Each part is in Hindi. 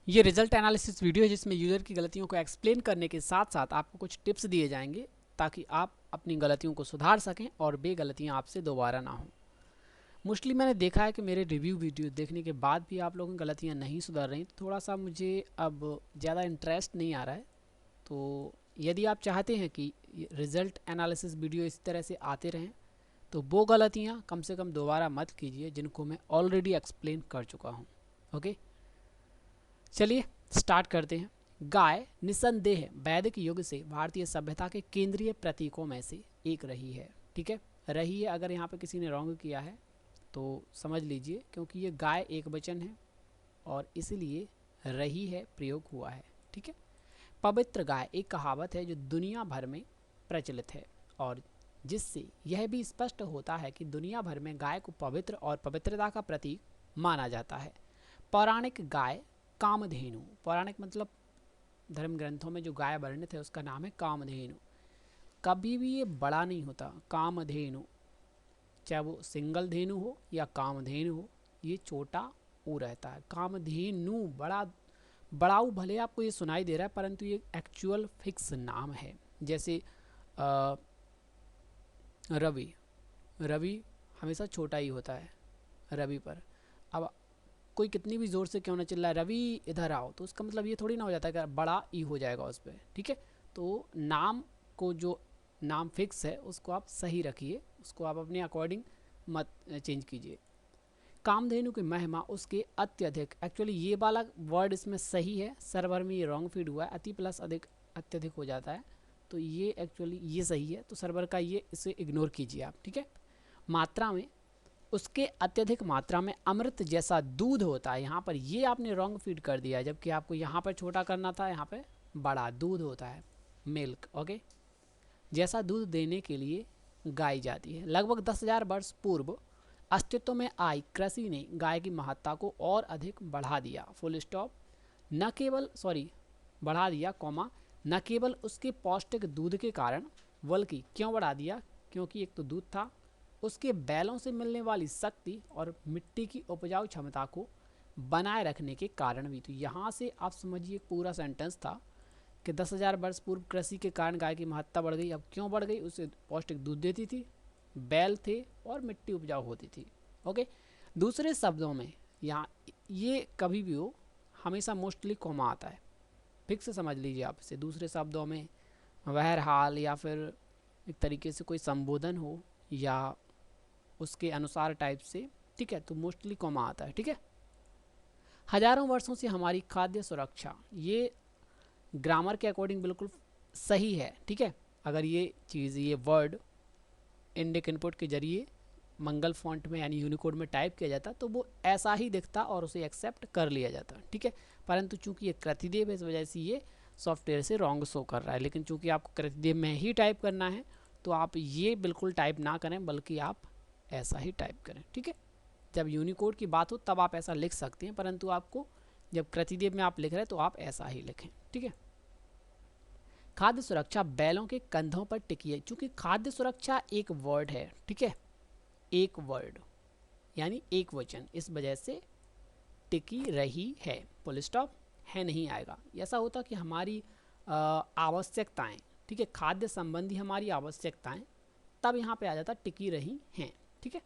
ये रिजल्ट एनालिसिस वीडियो है जिसमें यूज़र की गलतियों को एक्सप्लेन करने के साथ साथ आपको कुछ टिप्स दिए जाएंगे ताकि आप अपनी गलतियों को सुधार सकें और वे गलतियाँ आपसे दोबारा ना हों। मोस्टली मैंने देखा है कि मेरे रिव्यू वीडियो देखने के बाद भी आप लोगों की गलतियाँ नहीं सुधर रही, तो थोड़ा सा मुझे अब ज़्यादा इंटरेस्ट नहीं आ रहा है। तो यदि आप चाहते हैं कि रिजल्ट एनालिसिस वीडियो इस तरह से आते रहें तो वो गलतियाँ कम से कम दोबारा मत कीजिए जिनको मैं ऑलरेडी एक्सप्लेन कर चुका हूँ। ओके, चलिए स्टार्ट करते हैं। गाय निस्संदेह वैदिक युग से भारतीय सभ्यता के केंद्रीय प्रतीकों में से एक रही है। ठीक है, रही है, अगर यहाँ पे किसी ने रॉन्ग किया है तो समझ लीजिए, क्योंकि ये गाय एक वचन है और इसलिए रही है प्रयोग हुआ है। ठीक है, पवित्र गाय एक कहावत है जो दुनिया भर में प्रचलित है और जिससे यह भी स्पष्ट होता है कि दुनिया भर में गाय को पवित्र और पवित्रता का प्रतीक माना जाता है। पौराणिक गाय कामधेनु, पौराणिक मतलब धर्म ग्रंथों में जो गाय वर्णित है उसका नाम है कामधेनु। कभी भी ये बड़ा नहीं होता, कामधेनु, चाहे वो सिंगल धेनु हो या कामधेनु हो, ये छोटा ओ रहता है। कामधेनु बड़ा बड़ाऊ भले आपको ये सुनाई दे रहा है परंतु ये एक्चुअल फिक्स नाम है। जैसे रवि, रवि हमेशा छोटा ही होता है रवि पर। अब कोई कितनी भी ज़ोर से क्यों ना चिल्लाए रवि इधर आओ, तो उसका मतलब ये थोड़ी ना हो जाता है कि बड़ा ई हो जाएगा उस पर। ठीक है, तो नाम को, जो नाम फिक्स है उसको आप सही रखिए, उसको आप अपने अकॉर्डिंग मत चेंज कीजिए। कामधेनु की महिमा उसके अत्यधिक, एक्चुअली ये वाला वर्ड इसमें सही है, सर्वर में ये रॉन्ग फीड हुआ है, अति प्लस अधिक अत्यधिक हो जाता है, तो ये एक्चुअली ये सही है, तो सर्वर का ये इसे इग्नोर कीजिए आप। ठीक है, मात्रा में उसके अत्यधिक मात्रा में अमृत जैसा दूध होता है, यहाँ पर ये आपने रॉन्ग फीड कर दिया, जबकि आपको यहाँ पर छोटा करना था, यहाँ पे बड़ा दूध होता है, मिल्क। ओके, जैसा दूध देने के लिए गाई जाती है। लगभग 10,000 वर्ष पूर्व अस्तित्व में आई कृषि ने गाय की महत्ता को और अधिक बढ़ा दिया, फुल स्टॉप। न केवल बढ़ा दिया कॉमा, न केवल उसके पौष्टिक दूध के कारण, बल्कि क्यों बढ़ा दिया, क्योंकि एक तो दूध था, उसके बैलों से मिलने वाली शक्ति और मिट्टी की उपजाऊ क्षमता को बनाए रखने के कारण भी। तो यहाँ से आप समझिए पूरा सेंटेंस था कि 10,000 वर्ष पूर्व कृषि के कारण गाय की महत्ता बढ़ गई। अब क्यों बढ़ गई, उससे पौष्टिक दूध देती थी, बैल थे और मिट्टी उपजाऊ होती थी। ओके, दूसरे शब्दों में यहाँ ये कभी भी हो हमेशा मोस्टली कॉमा आता है, फिक्स समझ लीजिए आप इसे। दूसरे शब्दों में बहरहाल या फिर एक तरीके से कोई संबोधन हो या उसके अनुसार टाइप से, ठीक है, तो मोस्टली कॉमा आता है। ठीक है, हजारों वर्षों से हमारी खाद्य सुरक्षा, ये ग्रामर के अकॉर्डिंग बिल्कुल सही है। ठीक है, अगर ये चीज़, ये वर्ड इंडिक इनपुट के जरिए मंगल फॉन्ट में यानी यूनिकोड में टाइप किया जाता तो वो ऐसा ही दिखता और उसे एक्सेप्ट कर लिया जाता। ठीक है, परंतु चूंकि ये कृतिदेव है इस वजह से ये सॉफ्टवेयर से रॉन्ग शो कर रहा है, लेकिन चूंकि आपको कृतिदेव में ही टाइप करना है तो आप ये बिल्कुल टाइप ना करें, बल्कि आप ऐसा ही टाइप करें। ठीक है, जब यूनिकोड की बात हो तब आप ऐसा लिख सकते हैं, परंतु आपको जब कृतिदेव में आप लिख रहे हैं तो आप ऐसा ही लिखें। ठीक है, खाद्य सुरक्षा बैलों के कंधों पर टिकी है। चूंकि खाद्य सुरक्षा एक वर्ड है, ठीक है, एक वर्ड यानी एक वचन, इस वजह से टिकी रही है, फुल स्टॉप, है नहीं आएगा। ऐसा होता कि हमारी आवश्यकताएं, ठीक है, खाद्य संबंधी हमारी आवश्यकताएं, तब यहाँ पे आ जाता टिकी रही हैं। ठीक है,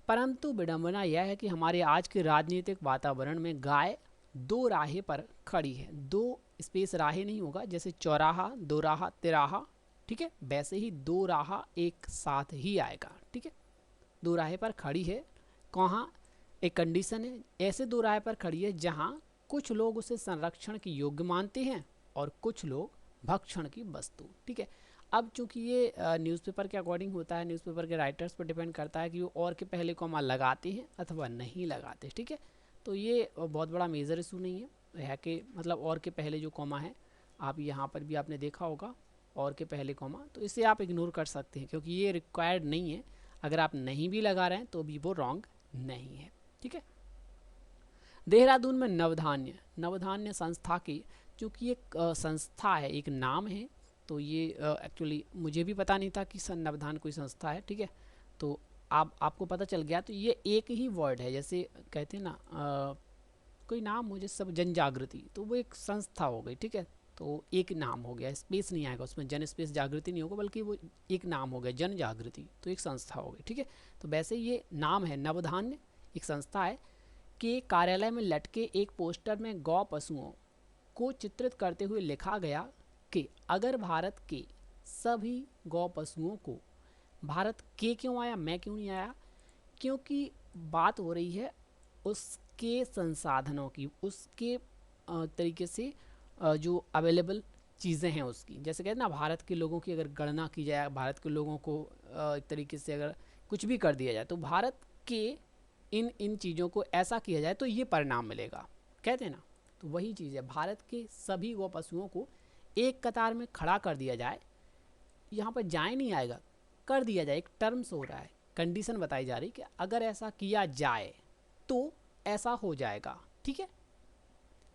परंतु विडंबना यह है कि हमारे आज के राजनीतिक वातावरण में गाय दो राहे पर खड़ी है। दो स्पेस राहे नहीं होगा, जैसे चौराहा, दो राहा, तिराहा, ठीक है, वैसे ही दो राहा एक साथ ही आएगा। ठीक है, दो राहे पर खड़ी है, कहाँ, एक कंडीशन है, ऐसे दो राहे पर खड़ी है जहाँ कुछ लोग उसे संरक्षण की योग्य मानते हैं और कुछ लोग भक्षण की वस्तु। ठीक है, अब चूंकि ये न्यूज़पेपर के अकॉर्डिंग होता है, न्यूज़पेपर के राइटर्स पर डिपेंड करता है कि वो और के पहले कॉमा लगाते हैं अथवा नहीं लगाते। ठीक है, तो ये बहुत बड़ा मेजर इशू नहीं है कि मतलब और के पहले जो कॉमा है, आप यहाँ पर भी आपने देखा होगा और के पहले कॉमा, तो इसे आप इग्नोर कर सकते हैं क्योंकि ये रिक्वायर्ड नहीं है। अगर आप नहीं भी लगा रहे हैं तो भी वो रॉन्ग नहीं है। ठीक है, देहरादून में नवधान्य, नवधान्य संस्था की, चूँकि एक संस्था है, एक नाम है, तो ये एक्चुअली मुझे भी पता नहीं था कि नवधान कोई संस्था है। ठीक है, तो आपको पता चल गया, तो ये एक ही वर्ड है, जैसे कहते हैं ना कोई नाम हो, जैसे सब जन जागृति, तो वो एक संस्था हो गई, ठीक है। तो एक नाम हो गया, स्पेस नहीं आएगा उसमें, जन स्पेस जागृति नहीं होगा, बल्कि वो एक नाम हो गया जन जागृति, तो एक संस्था हो गई, ठीक है। तो वैसे ये नाम है नवधान्य, एक संस्था है कि कार्यालय में लटके एक पोस्टर में गौ पशुओं को चित्रित करते हुए लिखा गया कि अगर भारत के सभी गौ पशुओं को, भारत के क्यों आया, मैं क्यों नहीं आया, क्योंकि बात हो रही है उसके संसाधनों की, उसके तरीके से जो अवेलेबल चीज़ें हैं उसकी, जैसे कहते हैं ना भारत के लोगों की अगर गणना की जाए, भारत के लोगों को एक तरीके से अगर कुछ भी कर दिया जाए, तो भारत के इन इन चीज़ों को ऐसा किया जाए तो ये परिणाम मिलेगा, कहते हैं ना। तो वही चीज़ है, भारत के सभी गौ पशुओं को एक कतार में खड़ा कर दिया जाए, यहाँ पर जाए नहीं आएगा, कर दिया जाए, एक टर्म्स हो रहा है, कंडीशन बताई जा रही कि अगर ऐसा किया जाए तो ऐसा हो जाएगा, ठीक है।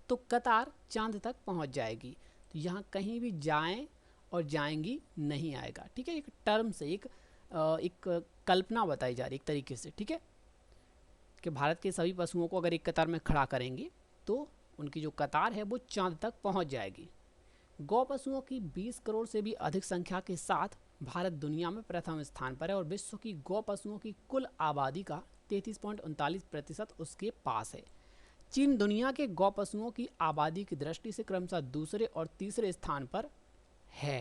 तो कतार चांद तक पहुंच जाएगी, तो यहाँ कहीं भी जाएं और जाएंगी नहीं आएगा, ठीक है। एक टर्म से एक कल्पना बताई जा रही एक तरीके से, ठीक है, कि भारत के सभी पशुओं को अगर एक कतार में खड़ा करेंगे तो उनकी जो कतार है वो चांद तक पहुंच जाएगी। गौ पशुओं की 20 करोड़ से भी अधिक संख्या के साथ भारत दुनिया में प्रथम स्थान पर है और विश्व की गौ पशुओं की कुल आबादी का 33.39% उसके पास है। चीन दुनिया के गौ पशुओं की आबादी की दृष्टि से क्रमशः दूसरे और तीसरे स्थान पर है।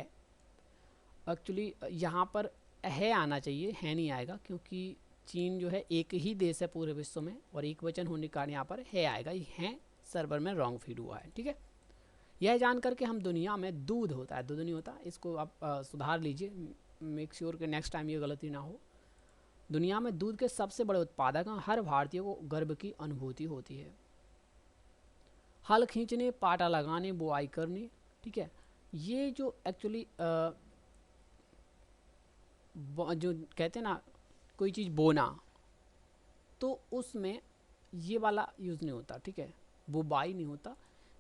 एक्चुअली यहाँ पर है आना चाहिए, है नहीं आएगा, क्योंकि चीन जो है एक ही देश है पूरे विश्व में और एक वचन होने के कारण यहाँ पर है आएगा, ये है सर्वर में रॉन्ग फीड हुआ है, ठीक है। यह जानकर के हम दुनिया में दूध होता है, दूध नहीं होता, इसको आप सुधार लीजिए, मेक श्योर कि नेक्स्ट टाइम ये गलती ना हो। दुनिया में दूध के सबसे बड़े उत्पादक हैं, हर भारतीय को गर्व की अनुभूति होती है। हल खींचने, पाटा लगाने, बुआई करने, ठीक है, ये जो एक्चुअली जो कहते हैं ना कोई चीज़ बोना, तो उसमें ये वाला यूज़ नहीं होता, ठीक है, बुवाई नहीं होता।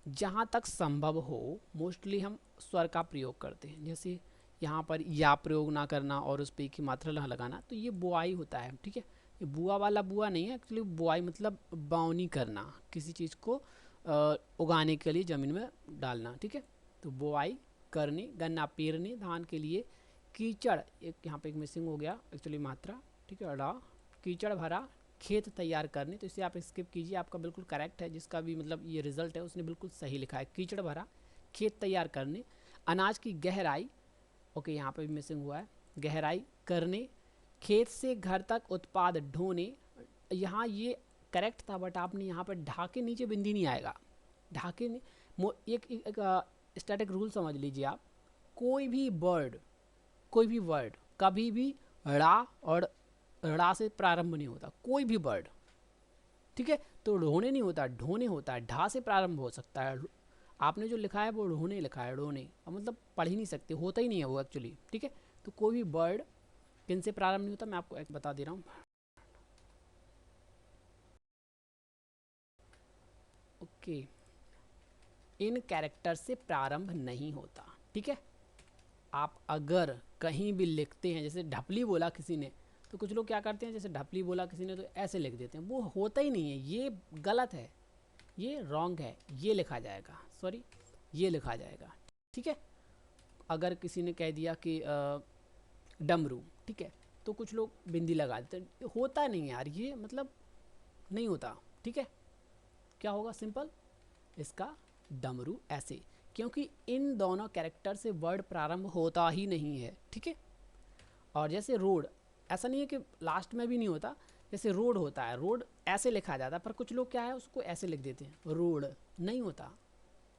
जहाँ तक संभव हो मोस्टली हम स्वर का प्रयोग करते हैं, जैसे यहाँ पर या प्रयोग ना करना और उस पे की मात्रा ना लगाना, तो ये बुआई होता है, ठीक है। ये बुआ वाला बुआ नहीं है, एक्चुअली बुआई मतलब बावनी करना, किसी चीज़ को उगाने के लिए ज़मीन में डालना, ठीक है। तो बुआई करने, गन्ना पेरने, धान के लिए कीचड़, एक यहाँ पे एक मिसिंग हो गया एक्चुअली मात्रा, ठीक है, अड़ा कीचड़ भरा खेत तैयार करने, तो इसे आप स्किप कीजिए, आपका बिल्कुल करेक्ट है, जिसका भी मतलब ये रिजल्ट है उसने बिल्कुल सही लिखा है, कीचड़ भरा खेत तैयार करने। अनाज की गहराई, ओके यहाँ पे भी मिसिंग हुआ है, गहराई करने, खेत से घर तक उत्पाद ढोने, यहाँ ये करेक्ट था बट आपने यहाँ पर ढाके नीचे बिंदी नहीं आएगा, ढाके एक स्टैटिक रूल समझ लीजिए आप, कोई भी वर्ड कभी भी ड़ा और ड़ा से प्रारंभ नहीं होता, कोई भी वर्ड, ठीक है। तो ढोने नहीं होता, ढोने होता है, ढा से प्रारंभ हो सकता है, आपने जो लिखा है वो ढोने लिखा है, ढोने, अब मतलब पढ़ ही नहीं सकते, होता ही नहीं है वो एक्चुअली, ठीक है। तो कोई भी वर्ड किन से प्रारंभ नहीं होता, मैं आपको एक बता दे रहा हूँ, ओके, इन कैरेक्टर से प्रारंभ नहीं होता, ठीक है। आप अगर कहीं भी लिखते हैं, जैसे ढपली बोला किसी ने, तो कुछ लोग क्या करते हैं, जैसे ढपली बोला किसी ने तो ऐसे लिख देते हैं, वो होता ही नहीं है, ये गलत है, ये रॉन्ग है, ये लिखा जाएगा, सॉरी ये लिखा जाएगा, ठीक है। अगर किसी ने कह दिया कि डमरू, ठीक है, तो कुछ लोग बिंदी लगा देते हैं, होता नहीं यार, ये मतलब नहीं होता, ठीक है। क्या होगा, सिंपल इसका डमरू ऐसे, क्योंकि इन दोनों कैरेक्टर से वर्ड प्रारंभ होता ही नहीं है, ठीक है। और जैसे रोड, ऐसा नहीं है कि लास्ट में भी नहीं होता, जैसे रोड होता है, रोड ऐसे लिखा जाता है, पर कुछ लोग क्या है उसको ऐसे लिख देते हैं, रोड नहीं होता,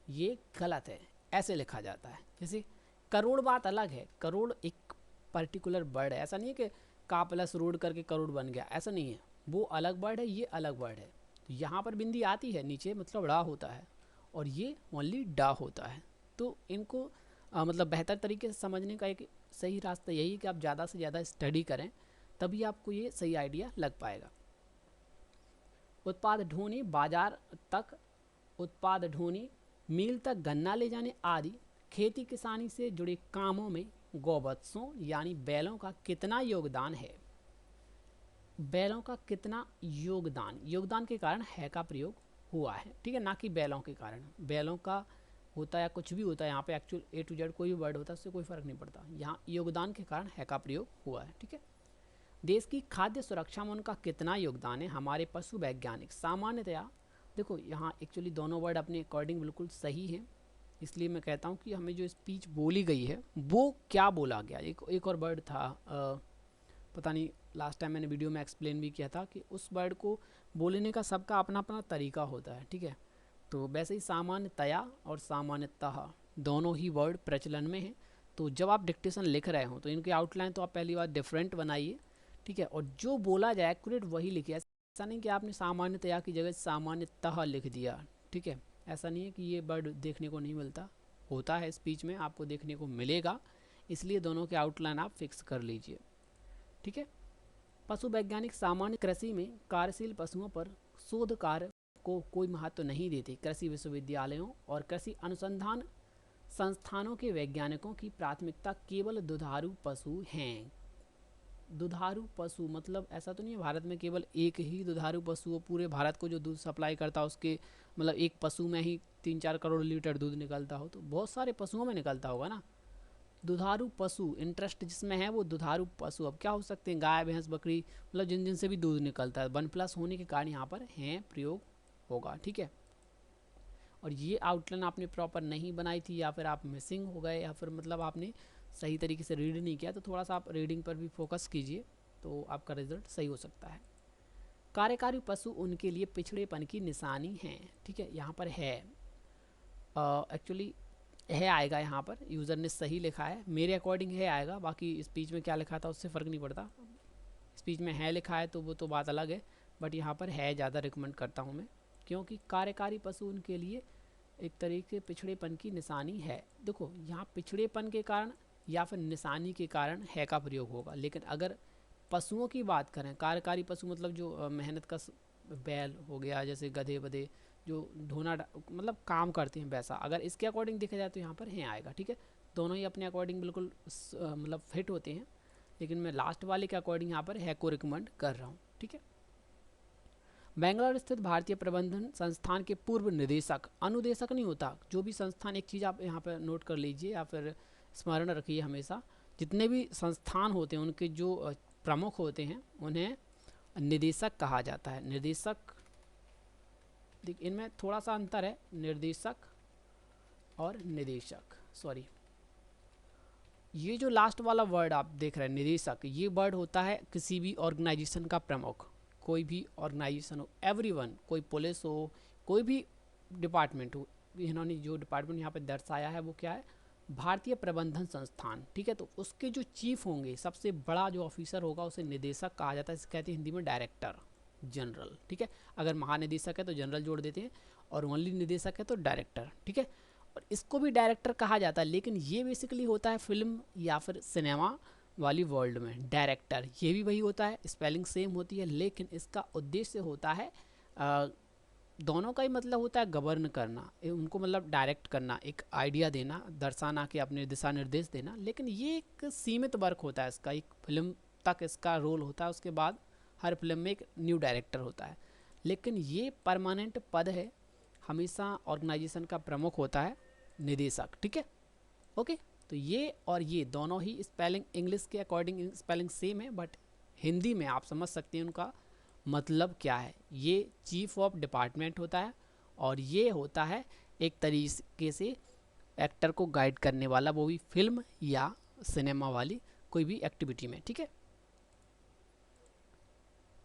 ये गलत है, ऐसे लिखा जाता है। जैसे करोड़ बात अलग है, करोड़ एक पर्टिकुलर वर्ड है, ऐसा नहीं है कि का प्लस रोड करके करोड़ बन गया, ऐसा नहीं है, वो अलग वर्ड है, ये अलग वर्ड है। तो यहाँ पर बिंदी आती है नीचे, मतलब ड़ा होता है, और ये ओनली डा होता है। तो इनको मतलब बेहतर तरीके से समझने का एक सही रास्ता यही है कि आप ज़्यादा से ज़्यादा स्टडी करें, तभी आपको ये सही आइडिया लग पाएगा। उत्पाद ढोने, बाजार तक उत्पाद ढोने, मील तक गन्ना ले जाने आदि खेती किसानी से जुड़े कामों में गौवत्सों यानी बैलों का कितना योगदान है। बैलों का कितना योगदान, योगदान के कारण है का प्रयोग हुआ है, ठीक है, ना कि बैलों के कारण। बैलों का होता है या कुछ भी होता है, यहाँ पे एक्चुअल ए टू जेड कोई भी वर्ड होता है उससे कोई फ़र्क नहीं पड़ता, यहाँ योगदान के कारण है का प्रयोग हुआ है, ठीक है। देश की खाद्य सुरक्षा में उनका कितना योगदान है, हमारे पशु वैज्ञानिक। सामान्यतया देखो यहाँ एक्चुअली दोनों वर्ड अपने अकॉर्डिंग बिल्कुल सही हैं, इसलिए मैं कहता हूँ कि हमें जो स्पीच बोली गई है वो क्या बोला गया। एक और वर्ड था पता नहीं, लास्ट टाइम मैंने वीडियो में एक्सप्लेन भी किया था कि उस वर्ड को बोलने का सबका अपना अपना तरीका होता है, ठीक है। तो वैसे ही सामान्यतया और सामान्यतः दोनों ही वर्ड प्रचलन में हैं। तो जब आप डिक्टेशन लिख रहे हो तो इनकी आउटलाइन तो आप पहली बार डिफरेंट बनाइए, ठीक है, और जो बोला जाए एक्यूरेट वही लिखिए। ऐसा नहीं कि आपने सामान्यतया की जगह सामान्यतः लिख दिया, ठीक है। ऐसा नहीं है कि ये वर्ड देखने को नहीं मिलता, होता है स्पीच में, आपको देखने को मिलेगा, इसलिए दोनों के आउटलाइन आप फिक्स कर लीजिए, ठीक है। पशु वैज्ञानिक सामान्य कृषि में कार्यशील पशुओं पर शोध कार्य को कोई महत्व नहीं देते। कृषि विश्वविद्यालयों और कृषि अनुसंधान संस्थानों के वैज्ञानिकों की प्राथमिकता केवल दुधारू पशु हैं। दुधारू पशु मतलब ऐसा तो नहीं है भारत में केवल एक ही दुधारू पशु हो, पूरे भारत को जो दूध सप्लाई करता है उसके मतलब एक पशु में ही 3-4 करोड़ लीटर दूध निकलता हो, तो बहुत सारे पशुओं में निकलता होगा ना। दुधारू पशु इंटरेस्ट जिसमें है वो दुधारू पशु। अब क्या हो सकते हैं, गाय भैंस बकरी, मतलब जिन जिन से भी दूध निकलता है, 1+ होने के कारण यहाँ पर हैं प्रयोग होगा, ठीक है। और ये आउटलाइन आपने प्रॉपर नहीं बनाई थी, या फिर आप मिसिंग हो गए, या फिर मतलब आपने सही तरीके से रीड नहीं किया, तो थोड़ा सा आप रीडिंग पर भी फोकस कीजिए, तो आपका रिजल्ट सही हो सकता है। कार्यकारी पशु उनके लिए पिछड़ेपन की निशानी है, ठीक है। यहाँ पर है एक्चुअली है आएगा, यहाँ पर यूज़र ने सही लिखा है, मेरे अकॉर्डिंग है आएगा, बाकी स्पीच में क्या लिखा था उससे फ़र्क नहीं पड़ता। स्पीच में है लिखा है तो वो तो बात अलग है, बट यहाँ पर है ज़्यादा रिकमेंड करता हूँ मैं, क्योंकि कार्यकारी पशु उनके लिए एक तरीके पिछड़ेपन की निशानी है। देखो यहाँ पिछड़ेपन के कारण या फिर निशानी के कारण है का प्रयोग होगा, लेकिन अगर पशुओं की बात करें, कार्यकारी पशु मतलब जो मेहनत का बैल हो गया, जैसे गधे बधे जो ढोना मतलब काम करते हैं, वैसा अगर इसके अकॉर्डिंग देखा जाए तो यहाँ पर है आएगा, ठीक है। दोनों ही अपने अकॉर्डिंग बिल्कुल मतलब फिट होते हैं, लेकिन मैं लास्ट वाले के अकॉर्डिंग यहाँ पर है को रिकमेंड कर रहा हूँ, ठीक है। बेंगलोर स्थित भारतीय प्रबंधन संस्थान के पूर्व निदेशक, अनुदेशक नहीं होता, जो भी संस्थान, एक चीज़ आप यहाँ पर नोट कर लीजिए या फिर स्मरण रखिए हमेशा, जितने भी संस्थान होते हैं उनके जो प्रमुख होते हैं उन्हें निदेशक कहा जाता है। निर्देशक, देखिए इनमें थोड़ा सा अंतर है, निर्देशक और निदेशक, सॉरी ये जो लास्ट वाला वर्ड आप देख रहे हैं निदेशक, ये वर्ड होता है किसी भी ऑर्गेनाइजेशन का प्रमुख, कोई भी ऑर्गेनाइजेशन हो, एवरीवन, कोई पुलिस हो, कोई भी डिपार्टमेंट हो। इन्होंने जो डिपार्टमेंट यहाँ पे दर्शाया है वो क्या है, भारतीय प्रबंधन संस्थान, ठीक है। तो उसके जो चीफ होंगे, सबसे बड़ा जो ऑफिसर होगा उसे निदेशक कहा जाता है, इसे कहते हैं हिंदी में डायरेक्टर जनरल, ठीक है। अगर महानिदेशक है तो जनरल जोड़ देते हैं, और ओनली निदेशक है तो डायरेक्टर, ठीक है। और इसको भी डायरेक्टर कहा जाता है, लेकिन ये बेसिकली होता है फिल्म या फिर सिनेमा वाली वर्ल्ड में। डायरेक्टर ये भी वही होता है, स्पेलिंग सेम होती है, लेकिन इसका उद्देश्य होता है दोनों का ही मतलब होता है गवर्न करना, उनको मतलब डायरेक्ट करना, एक आइडिया देना, दर्शाना कि अपने दिशा निर्देश देना। लेकिन ये एक सीमित वर्क होता है इसका, एक फिल्म तक इसका रोल होता है, उसके बाद हर फिल्म में एक न्यू डायरेक्टर होता है। लेकिन ये परमानेंट पद है, हमेशा ऑर्गेनाइजेशन का प्रमुख होता है निदेशक, ठीक है। ओके, तो ये और ये दोनों ही स्पेलिंग इंग्लिश के अकॉर्डिंग स्पेलिंग सेम है, बट हिंदी में आप समझ सकते हैं उनका मतलब क्या है। ये चीफ ऑफ डिपार्टमेंट होता है, और ये होता है एक तरीके से एक्टर को गाइड करने वाला, वो भी फिल्म या सिनेमा वाली कोई भी एक्टिविटी में, ठीक है।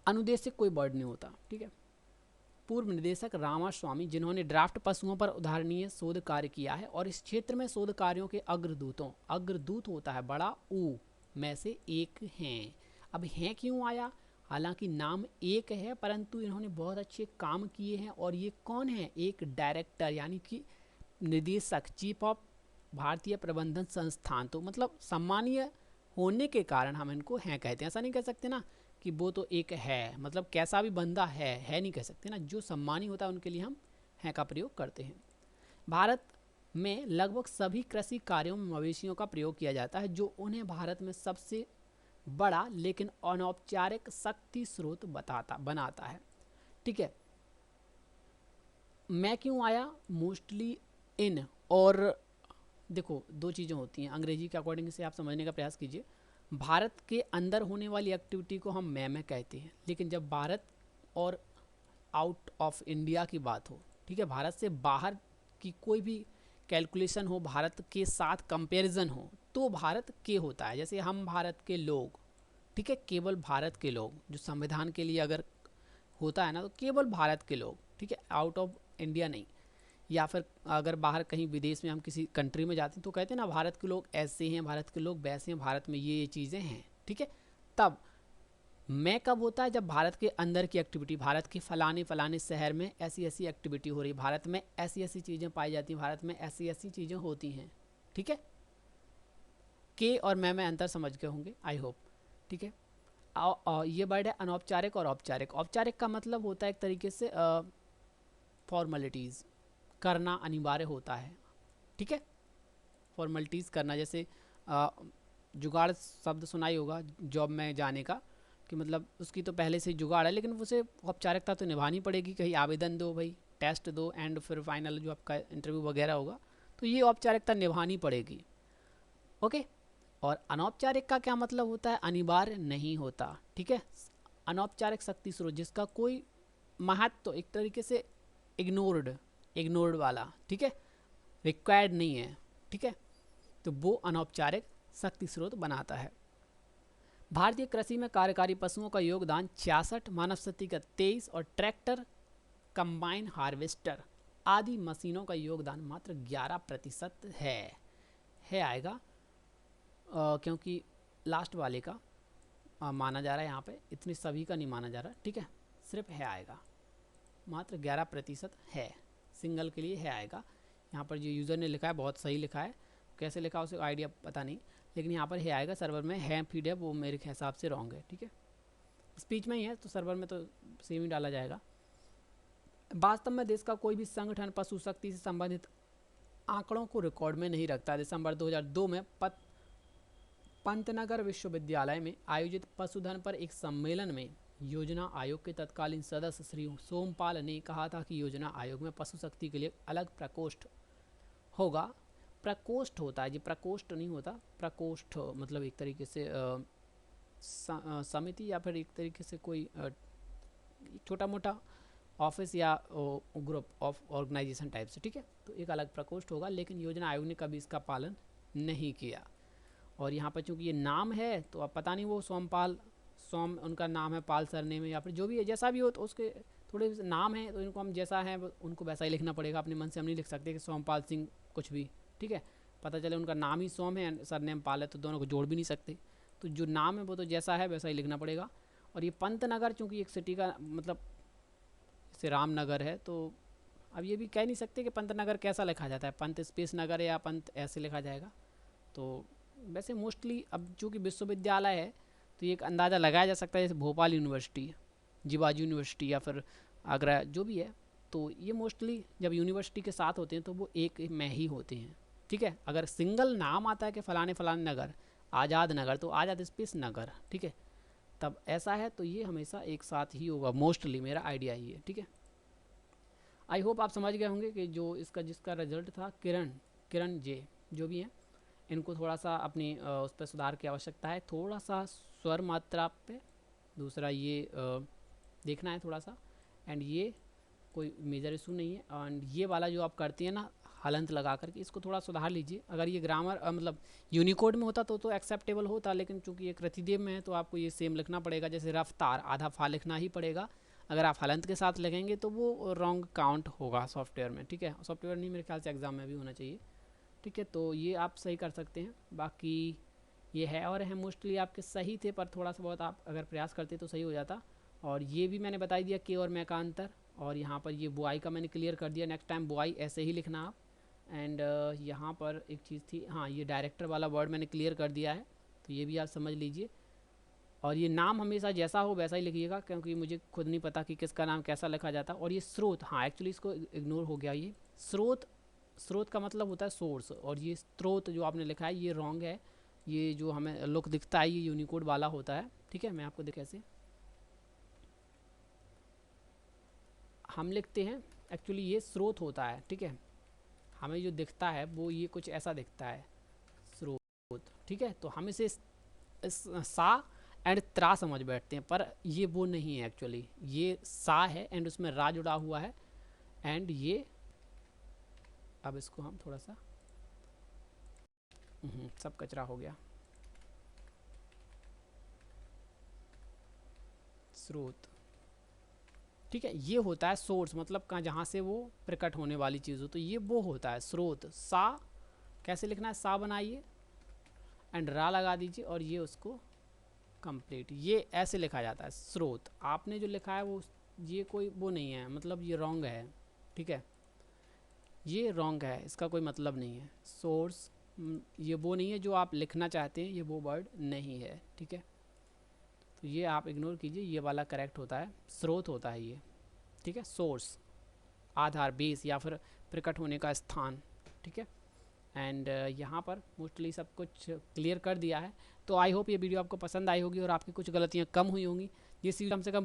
अनुदेशक कोई वर्ड नहीं होता, ठीक है। पूर्व निदेशक रामास्वामी, जिन्होंने ड्राफ्ट पशुओं पर उदाहरणीय शोध कार्य किया है और इस क्षेत्र में शोध कार्यों के अग्रदूतों, अग्रदूत होता है बड़ा ऊ में से एक हैं। अब हैं क्यों आया, हालांकि नाम एक है, परंतु इन्होंने बहुत अच्छे काम किए हैं। और ये कौन है, एक डायरेक्टर यानी कि निदेशक, चीफ ऑफ भारतीय प्रबंधन संस्थान। तो मतलब सम्मानीय होने के कारण हम इनको हैं कहते हैं। ऐसा नहीं कह सकते ना कि वो तो एक है, मतलब कैसा भी बंदा है नहीं कह सकते ना, जो सम्मानी होता है उनके लिए हम हैं का प्रयोग करते हैं। भारत में लगभग सभी कृषि कार्यों में मवेशियों का प्रयोग किया जाता है, जो उन्हें भारत में सबसे बड़ा लेकिन अनौपचारिक शक्ति स्रोत बनाता है, ठीक है। मैं क्यों आया मोस्टली इन, और देखो दो चीज़ें होती हैं अंग्रेजी के अकॉर्डिंग से आप समझने का प्रयास कीजिए। भारत के अंदर होने वाली एक्टिविटी को हम मैं कहते हैं, लेकिन जब भारत और आउट ऑफ इंडिया की बात हो, ठीक है, भारत से बाहर की कोई भी कैलकुलेशन हो, भारत के साथ कंपैरिजन हो, तो भारत के होता है। जैसे हम भारत के लोग, ठीक है, केवल भारत के लोग, जो संविधान के लिए अगर होता है ना, तो केवल भारत के लोग, ठीक है, आउट ऑफ इंडिया नहीं। या फिर अगर बाहर कहीं विदेश में हम किसी कंट्री में जाते हैं तो कहते हैं ना भारत के लोग ऐसे हैं, भारत के लोग वैसे हैं, भारत में ये चीज़ें हैं, ठीक है। तब मैं कब होता है, जब भारत के अंदर की एक्टिविटी, भारत के फलाने फलाने शहर में ऐसी ऐसी एक्टिविटी हो रही है, भारत में ऐसी ऐसी चीज़ें पाई जाती हैं, भारत में ऐसी ऐसी चीज़ें होती हैं, ठीक है। के और मैं अंतर समझ गए होंगे आई होप, ठीक है। ये वर्ड है अनौपचारिक और औपचारिक। औपचारिक का मतलब होता है एक तरीके से फॉर्मेलिटीज़ करना अनिवार्य होता है, ठीक है, फॉर्मेलिटीज़ करना। जैसे जुगाड़ शब्द सुना ही होगा जॉब में जाने का, कि मतलब उसकी तो पहले से जुगाड़ है, लेकिन उसे औपचारिकता तो निभानी पड़ेगी, कहीं आवेदन दो भाई, टेस्ट दो, एंड फिर फाइनल जो आपका इंटरव्यू वगैरह होगा, तो ये औपचारिकता निभानी पड़ेगी, ओके। और अनौपचारिक का क्या मतलब होता है, अनिवार्य नहीं होता, ठीक है। अनौपचारिक शक्ति स्रोत जिसका कोई महत्व तो एक तरीके से इग्नोर्ड वाला, ठीक है, रिक्वायर्ड नहीं है, ठीक है, तो वो अनौपचारिक शक्ति स्रोत बनाता है। भारतीय कृषि में कार्यकारी पशुओं का योगदान 66, मानव शक्ति का 23 और ट्रैक्टर, कंबाइन हार्वेस्टर आदि मशीनों का योगदान मात्र 11% है आएगा, क्योंकि लास्ट वाले का माना जा रहा है यहाँ पे, इतने सभी का नहीं माना जा रहा, ठीक है, सिर्फ है आएगा, मात्र 11% है, सिंगल के लिए है आएगा। यहाँ पर जो यूज़र ने लिखा है बहुत सही लिखा है, कैसे लिखा उसे आइडिया पता नहीं, लेकिन यहाँ पर है आएगा, सर्वर में है फीड है, वो मेरे हिसाब से रॉन्ग है, ठीक है, स्पीच में ही है तो सर्वर में तो सेम ही डाला जाएगा। वास्तव में देश का कोई भी संगठन पशु शक्ति से संबंधित आंकड़ों को रिकॉर्ड में नहीं रखता। दिसंबर 2002 में पंतनगर विश्वविद्यालय में आयोजित पशुधन पर एक सम्मेलन में योजना आयोग के तत्कालीन सदस्य श्री सोमपाल ने कहा था कि योजना आयोग में पशु शक्ति के लिए अलग प्रकोष्ठ होगा। प्रकोष्ठ होता है जी, प्रकोष्ठ नहीं होता, प्रकोष्ठ मतलब एक तरीके से समिति या फिर एक तरीके से कोई छोटा मोटा ऑफिस या ग्रुप ऑफ ऑर्गेनाइजेशन टाइप से, ठीक है, तो एक अलग प्रकोष्ठ होगा, लेकिन योजना आयोग ने कभी इसका पालन नहीं किया। और यहाँ पर चूँकि ये नाम है तो अब पता नहीं वो सोमपाल, सोम उनका नाम है, पाल सरनेम में या फिर जो भी है, जैसा भी हो, तो उसके थोड़े नाम है तो इनको हम जैसा है उनको वैसा ही लिखना पड़ेगा, अपने मन से हम नहीं लिख सकते कि सोमपाल सिंह कुछ भी, ठीक है, पता चले उनका नाम ही सोम है, सरनेम पाल है, तो दोनों को जोड़ भी नहीं सकते, तो जो नाम है वो तो जैसा है वैसा ही लिखना पड़ेगा। और ये पंतनगर चूँकि एक सिटी का मतलब जैसे रामनगर है, तो अब ये भी कह नहीं सकते कि पंतनगर कैसा लिखा जाता है, पंत स्पेस नगर या पंत ऐसे लिखा जाएगा। तो वैसे मोस्टली अब चूँकि विश्वविद्यालय है तो ये एक अंदाज़ा लगाया जा सकता है, जैसे भोपाल यूनिवर्सिटी, जीवाजी यूनिवर्सिटी या फिर आगरा जो भी है, तो ये मोस्टली जब यूनिवर्सिटी के साथ होते हैं तो वो एक में ही होते हैं, ठीक है। अगर सिंगल नाम आता है कि फ़लाने फ़लाने नगर, आज़ाद नगर, तो आज़ाद स्पेस नगर, ठीक है, तब ऐसा है तो ये हमेशा एक साथ ही होगा, मोस्टली मेरा आइडिया ही है, ठीक है। आई होप आप समझ गए होंगे कि जो इसका जिसका रिजल्ट था किरण जे जो भी है, इनको थोड़ा सा अपनी उस पर सुधार की आवश्यकता है, थोड़ा सा स्वर मात्रा पे, दूसरा ये देखना है थोड़ा सा, एंड ये कोई मेजर इशू नहीं है। एंड ये वाला जो आप करती हैं ना हलंत लगा करके, इसको थोड़ा सुधार लीजिए। अगर ये ग्रामर मतलब यूनिकोड में होता तो एक्सेप्टेबल होता, लेकिन चूंकि ये कृतिदेव में है तो आपको ये सेम लिखना पड़ेगा, जैसे रफ्तार आधा फा लिखना ही पड़ेगा। अगर आप हलंत के साथ लिखेंगे तो वो रॉन्ग काउंट होगा सॉफ्टवेयर में, ठीक है, सॉफ्टवेयर नहीं मेरे ख्याल से एग्ज़ाम में भी होना चाहिए, ठीक है। तो ये आप सही कर सकते हैं, बाकी ये है और है मोस्टली आपके सही थे, पर थोड़ा सा बहुत आप अगर प्रयास करते तो सही हो जाता। और ये भी मैंने बता दिया के और मैं का अंतर, और यहाँ पर ये बुआई का मैंने क्लियर कर दिया, नेक्स्ट टाइम बुआई ऐसे ही लिखना आप। एंड यहाँ पर एक चीज़ थी, हाँ, ये डायरेक्टर वाला वर्ड मैंने क्लियर कर दिया है, तो ये भी आप समझ लीजिए। और ये नाम हमेशा जैसा हो वैसा ही लिखिएगा, क्योंकि मुझे खुद नहीं पता कि किसका नाम कैसा लिखा जाता। और ये स्रोत, हाँ एक्चुअली इसको इग्नोर हो गया, ये स्रोत का मतलब होता है सोर्स, और ये स्रोत जो आपने लिखा है ये रॉन्ग है, ये जो हमें लुक दिखता है ये यूनिकोड वाला होता है, ठीक है। मैं आपको कैसे हम लिखते हैं एक्चुअली ये स्रोत होता है, ठीक है। हमें जो दिखता है वो ये कुछ ऐसा दिखता है, स्रोत, ठीक है। तो हम इसे सा एंड त्रा समझ बैठते हैं, पर ये वो नहीं है एक्चुअली। ये सा है एंड उसमें रा जुड़ा हुआ है, एंड ये, अब इसको हम थोड़ा सा, सब कचरा हो गया, स्रोत, ठीक है। ये होता है सोर्स, मतलब कहाँ जहाँ से वो प्रकट होने वाली चीज़ हो, तो ये वो होता है स्रोत। सा कैसे लिखना है, सा बनाइए एंड रा लगा दीजिए और ये उसको कंप्लीट, ये ऐसे लिखा जाता है स्रोत। आपने जो लिखा है वो, ये कोई वो नहीं है, मतलब ये रॉन्ग है, ठीक है। ये रॉन्ग है, इसका कोई मतलब नहीं है। सोर्स ये वो नहीं है जो आप लिखना चाहते हैं, ये वो वर्ड नहीं है, ठीक है। तो ये आप इग्नोर कीजिए, ये वाला करेक्ट होता है, स्रोत होता है ये, ठीक है। सोर्स आधार, बेस, या फिर प्रकट होने का स्थान, ठीक है। एंड यहाँ पर मोस्टली सब कुछ क्लियर कर दिया है। तो आई होप ये वीडियो आपको पसंद आई होगी और आपकी कुछ गलतियाँ कम हुई होंगी। जिस कम से कम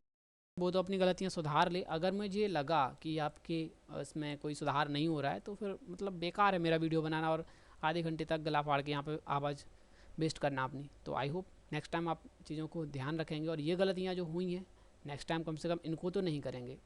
वो तो अपनी गलतियाँ सुधार ले। अगर मुझे लगा कि आपके इसमें कोई सुधार नहीं हो रहा है तो फिर मतलब बेकार है मेरा वीडियो बनाना और आधे घंटे तक गला फाड़ के यहाँ पे आवाज़ वेस्ट करना अपनी। तो आई होप नेक्स्ट टाइम आप चीज़ों को ध्यान रखेंगे और ये गलतियाँ जो हुई हैं नेक्स्ट टाइम कम से कम इनको तो नहीं करेंगे।